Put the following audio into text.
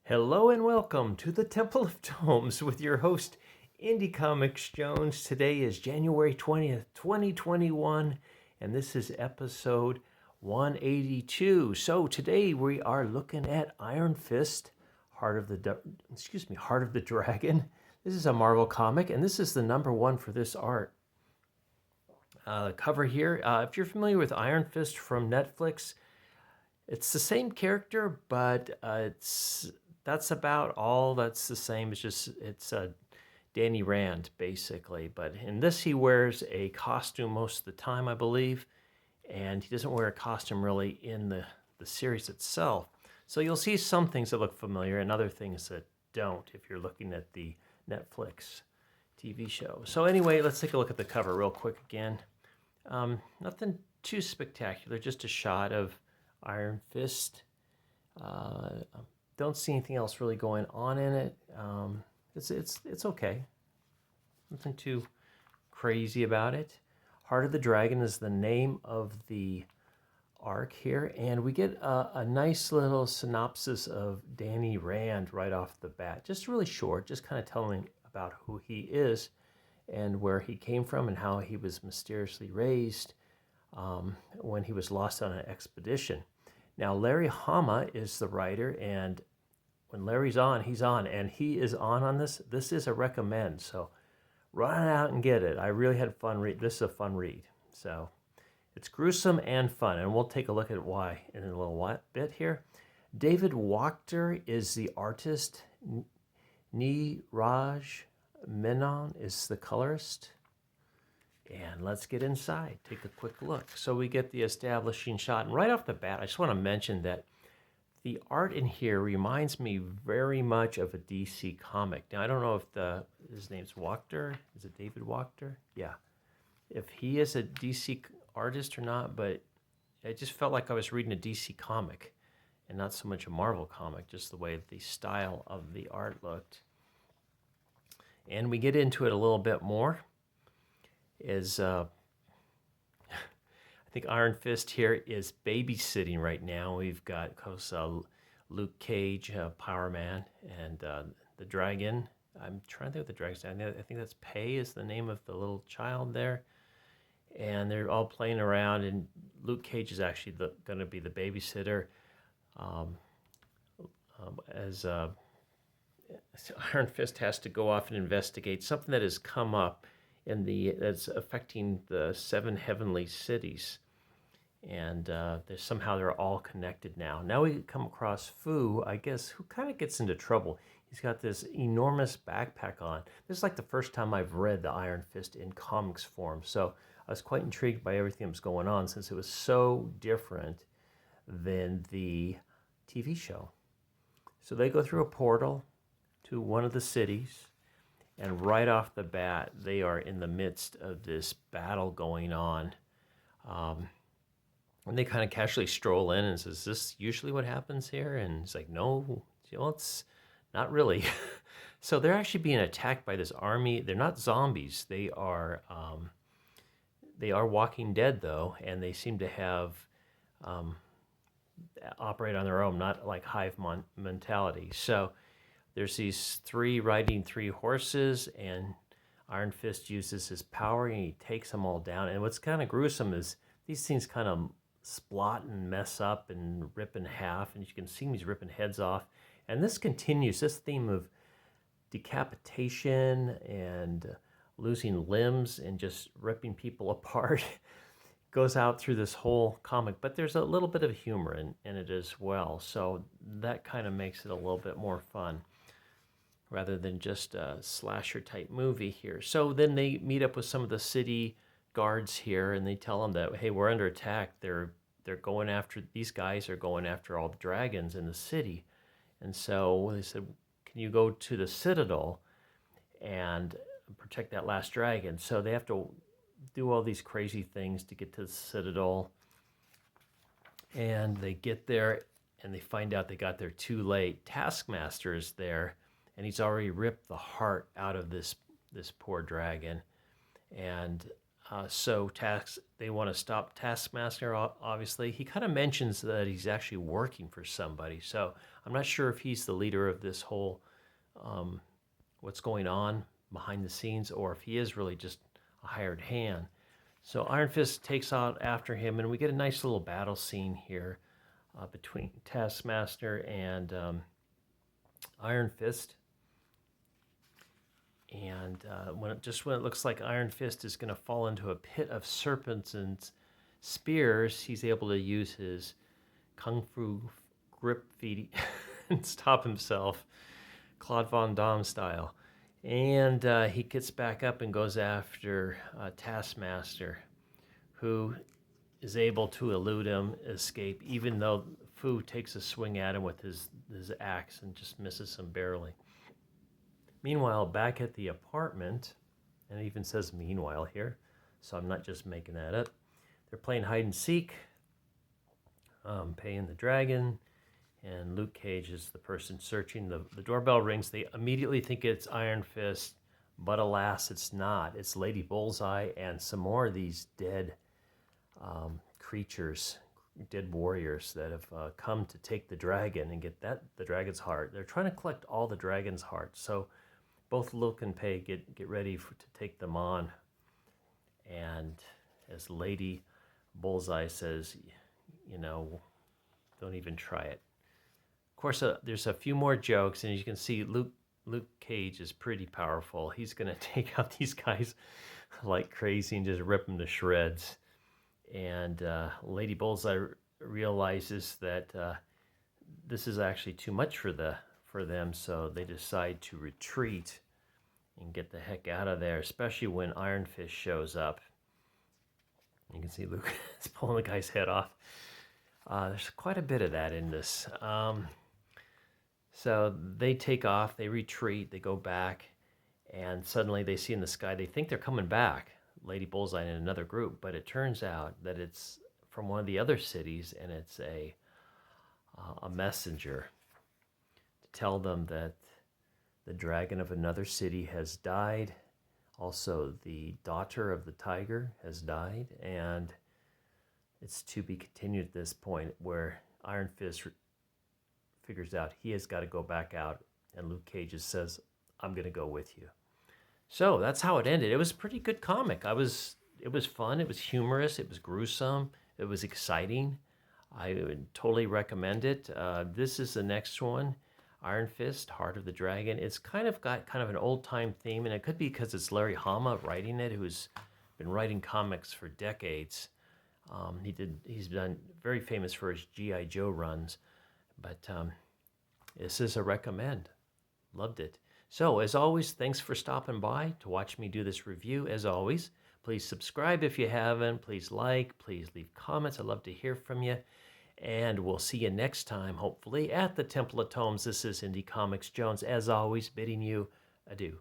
Hello and welcome to the Temple of Tomes with your host, Indie Comics Jones. Today is January 20th, 2021, and this is episode 182. So today we are looking at Iron Fist, Heart of the Dragon. This is a Marvel comic, and this is the number one for this art. Cover here, if you're familiar with Iron Fist from Netflix, it's the same character, but that's about all that's the same. It's Danny Rand, basically. But in this, he wears a costume most of the time, I believe, and he doesn't wear a costume really in the series itself. So you'll see some things that look familiar and other things that don't if you're looking at the Netflix TV show. So anyway, let's take a look at the cover real quick again. Nothing too spectacular, just a shot of Iron Fist. Don't see anything else really going on in it. It's okay. Nothing too crazy about it. Heart of the Dragon is the name of the arc here, and we get a nice little synopsis of Danny Rand right off the bat. Just really short, just kind of telling about who he is and where he came from and how he was mysteriously raised when he was lost on an expedition. Now, Larry Hama is the writer, and when Larry's on, he's on, and he is on this. This is a recommend, so run out and get it. I really had fun read. This is a fun read. So it's gruesome and fun, and we'll take a look at why in a little bit here. David Wachter is the artist. Neeraj Menon is the colorist. And let's get inside, take a quick look. So we get the establishing shot. And right off the bat, I just want to mention that the art in here reminds me very much of a DC comic. Now, I don't know if his name's Wachter. Is it David Wachter? Yeah. If he is a DC artist or not, but it just felt like I was reading a DC comic and not so much a Marvel comic, just the way the style of the art looked. And we get into it a little bit more. I think Iron Fist here is babysitting right now. We've got, of course, Luke Cage, Power Man, and the dragon. I'm trying to think of the dragon's name. I think that's Pei is the name of the little child there. And they're all playing around, and Luke Cage is actually going to be the babysitter. As Iron Fist has to go off and investigate something that has come up that's affecting the 7 heavenly cities, and somehow they're all connected now. Now we come across Fu, I guess, who kind of gets into trouble. He's got this enormous backpack on. This is like the first time I've read the Iron Fist in comics form, so I was quite intrigued by everything that was going on since it was so different than the TV show. So they go through a portal to one of the cities. And right off the bat, they are in the midst of this battle going on. And they kind of casually stroll in and says, "Is this usually what happens here?" And it's like, no, it's not really. So they're actually being attacked by this army. They're not zombies. They are Walking Dead, though, and they seem to have operate on their own, not like hive mentality. So there's these 3 riding 3 horses, and Iron Fist uses his power, and he takes them all down. And what's kind of gruesome is these things kind of splot and mess up and rip in half, and you can see he's ripping heads off. And this continues, this theme of decapitation and losing limbs and just ripping people apart goes out through this whole comic. But there's a little bit of humor in it as well, so that kind of makes it a little bit more fun, rather than just a slasher type movie here. So then they meet up with some of the city guards here, and they tell them that, hey, we're under attack. These guys are going after all the dragons in the city. And so they said, can you go to the Citadel and protect that last dragon? So they have to do all these crazy things to get to the Citadel. And they get there, and they find out they got there too late. Taskmaster is there, and he's already ripped the heart out of this poor dragon. And They want to stop Taskmaster, obviously. He kind of mentions that he's actually working for somebody. So I'm not sure if he's the leader of this whole what's going on behind the scenes, or if he is really just a hired hand. So Iron Fist takes out after him, and we get a nice little battle scene here between Taskmaster and Iron Fist. And when it looks like Iron Fist is going to fall into a pit of serpents and spears, he's able to use his kung fu grip feet and stop himself, Claude Van Damme style. And he gets back up and goes after Taskmaster, who is able to elude him, escape, even though Fu takes a swing at him with his axe and just misses him barely. Meanwhile, back at the apartment, and it even says meanwhile here, so I'm not just making that up. They're playing hide and seek, paying the dragon, and Luke Cage is the person searching. The doorbell rings. They immediately think it's Iron Fist, but alas, it's not. It's Lady Bullseye and some more of these dead creatures, dead warriors that have come to take the dragon and get the dragon's heart. They're trying to collect all the dragon's hearts. So both Luke and Pei get ready to take them on. And as Lady Bullseye says, don't even try it. Of course, there's a few more jokes, and as you can see, Luke Cage is pretty powerful. He's going to take out these guys like crazy and just rip them to shreds. And Lady Bullseye realizes that this is actually too much for them, so they decide to retreat and get the heck out of there, especially when Iron Fist shows up. You can see Luke is pulling the guy's head off. There's quite a bit of that in this. So they take off, they retreat, they go back, and suddenly they see in the sky, they think they're coming back, Lady Bullseye and another group, but it turns out that it's from one of the other cities, and it's a messenger to tell them that the dragon of another city has died. Also, the daughter of the tiger has died, and it's to be continued at this point where Iron Fist figures out he has got to go back out, and Luke Cage says, I'm going to go with you. So that's how it ended. It was a pretty good comic. It was fun. It was humorous. It was gruesome. It was exciting. I would totally recommend it. This is the next one, Iron Fist, Heart of the Dragon. It's got an old-time theme, and it could be because it's Larry Hama writing it, who's been writing comics for decades. He's been very famous for his G.I. Joe runs, but this is a recommend. Loved it. So, as always, thanks for stopping by to watch me do this review. As always, please subscribe if you haven't. Please like. Please leave comments. I'd love to hear from you. And we'll see you next time, hopefully, at the Temple of Tomes. This is Indie Comics Jones, as always, bidding you adieu.